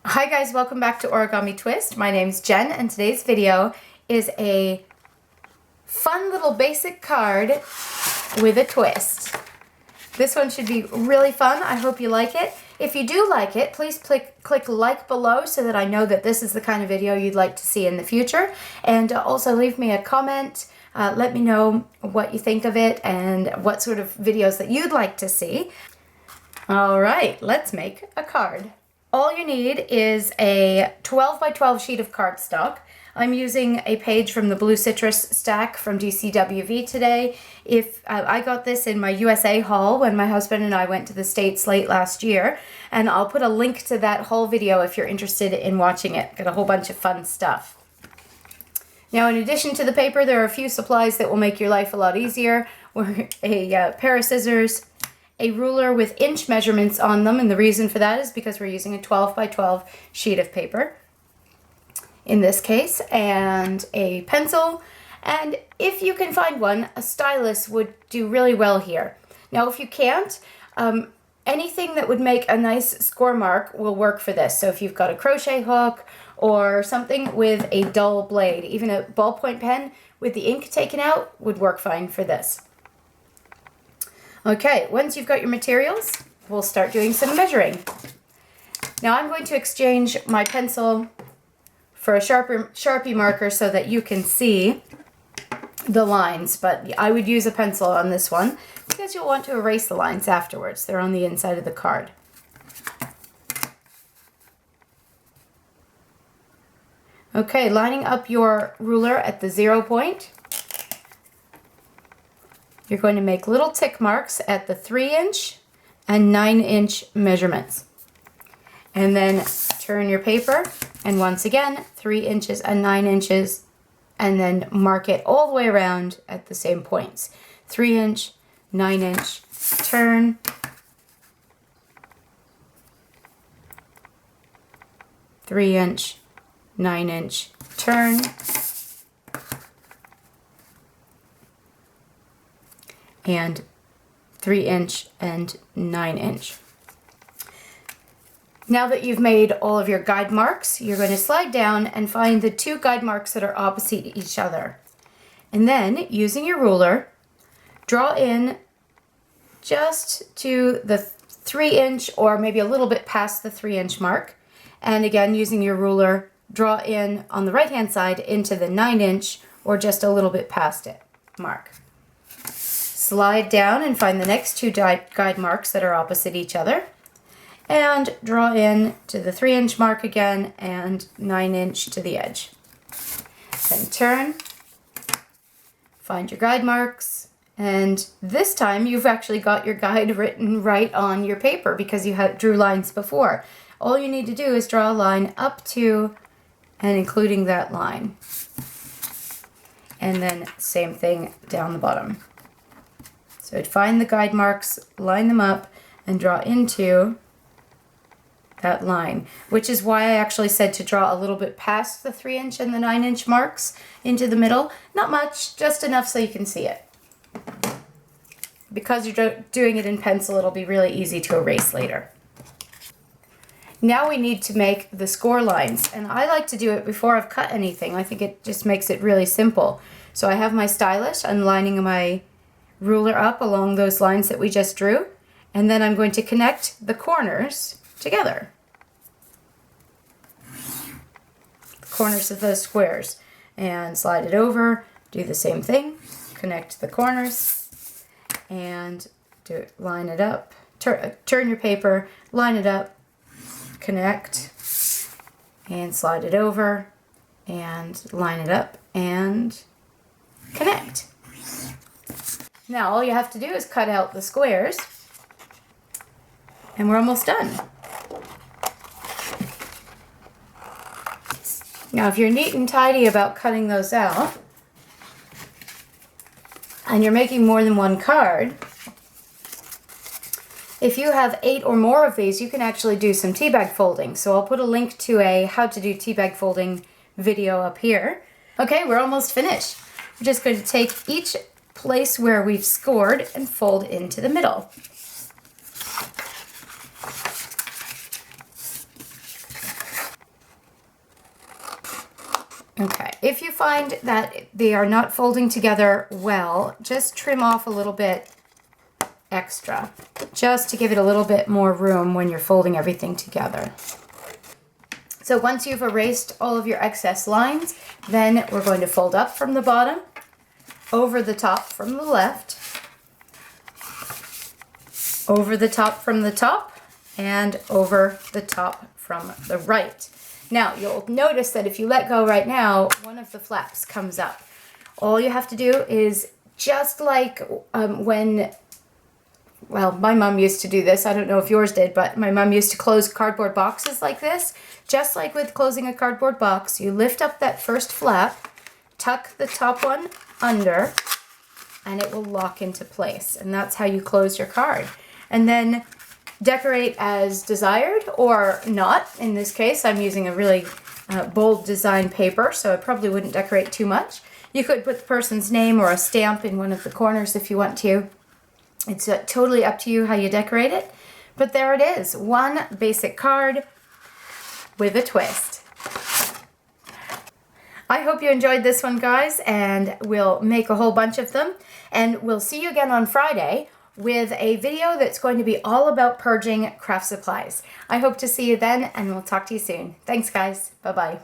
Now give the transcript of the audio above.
Hi guys, welcome back to Origami Twist. My name's Jen and today's video is a fun little basic card with a twist. This one should be really fun. I hope you like it. If you do like it, please click like below so that I know that this is the kind of video you'd like to see in the future. And also leave me a comment. Let me know what you think of it and what sort of videos that you'd like to see. All right, let's make a card. All you need is a 12 by 12 sheet of cardstock. I'm using a page from the Blue Citrus stack from DCWV today. If I got this in my USA haul when my husband and I went to the States late last year, and I'll put a link to that haul video if you're interested in watching it. Got a whole bunch of fun stuff. Now, in addition to the paper, there are a few supplies that will make your life a lot easier. A pair of scissors, a ruler with inch measurements on them, and the reason for that is because we're using a 12 by 12 sheet of paper in this case, and a pencil, and if you can find one, a stylus would do really well here. Now if you can't, anything that would make a nice score mark will work for this. So if you've got a crochet hook or something with a dull blade, even a ballpoint pen with the ink taken out would work fine for this. Okay, once you've got your materials, we'll start doing some measuring. Now I'm going to exchange my pencil for a Sharpie marker so that you can see the lines, but I would use a pencil on this one because you'll want to erase the lines afterwards. They're on the inside of the card. Okay, lining up your ruler at the 0 point. You're going to make little tick marks at the 3-inch and 9-inch measurements. And then turn your paper, and once again, 3 inches and 9 inches, and then mark it all the way around at the same points. 3-inch, 9-inch, turn, 3-inch, 9-inch, turn, and 3-inch and 9-inch. Now that you've made all of your guide marks, you're going to slide down and find the 2 guide marks that are opposite each other. And then, using your ruler, draw in just to the 3-inch or maybe a little bit past the 3-inch mark. And again, using your ruler, draw in on the right-hand side into the 9-inch or just a little bit past it mark. Slide down and find the next 2 guide marks that are opposite each other. And draw in to the 3-inch mark again and 9-inch to the edge. Then turn, find your guide marks, and this time you've actually got your guide written right on your paper because you drew lines before. All you need to do is draw a line up to and including that line. And then same thing down the bottom. So find the guide marks, line them up, and draw into that line, which is why I actually said to draw a little bit past the 3-inch and the 9-inch marks into the middle. Not much, just enough so you can see it. Because you're doing it in pencil, it'll be really easy to erase later. Now we need to make the score lines, and I like to do it before I've cut anything. I think it just makes it really simple. So I have my stylus, I'm lining my ruler up along those lines that we just drew, and then I'm going to connect the corners together. The corners of those squares, and slide it over, do the same thing, connect the corners, and line it up, turn your paper, line it up, connect, and slide it over, and line it up, and connect. Now all you have to do is cut out the squares, and we're almost done. Now if you're neat and tidy about cutting those out, and you're making more than one card, if you have 8 or more of these, you can actually do some tea bag folding. So I'll put a link to a how to do tea bag folding video up here. Okay, we're almost finished. We're just going to take each place where we've scored and fold into the middle. Okay, if you find that they are not folding together well, just trim off a little bit extra, just to give it a little bit more room when you're folding everything together. So once you've erased all of your excess lines, then we're going to fold up from the bottom, over the top from the left, over the top from the top, and over the top from the right. Now, you'll notice that if you let go right now, one of the flaps comes up. All you have to do is just like when, well, my mom used to do this. I don't know if yours did, but my mom used to close cardboard boxes like this. Just like with closing a cardboard box, you lift up that first flap, tuck the top one under, and it will lock into place. And that's how you close your card. And then decorate as desired or not. In this case, I'm using a really bold design paper, so I probably wouldn't decorate too much. You could put the person's name or a stamp in one of the corners if you want to. It's totally up to you how you decorate it. But there it is, one basic card with a twist. I hope you enjoyed this one, guys, and we'll make a whole bunch of them. And we'll see you again on Friday with a video that's going to be all about purging craft supplies. I hope to see you then, and we'll talk to you soon. Thanks, guys. Bye-bye.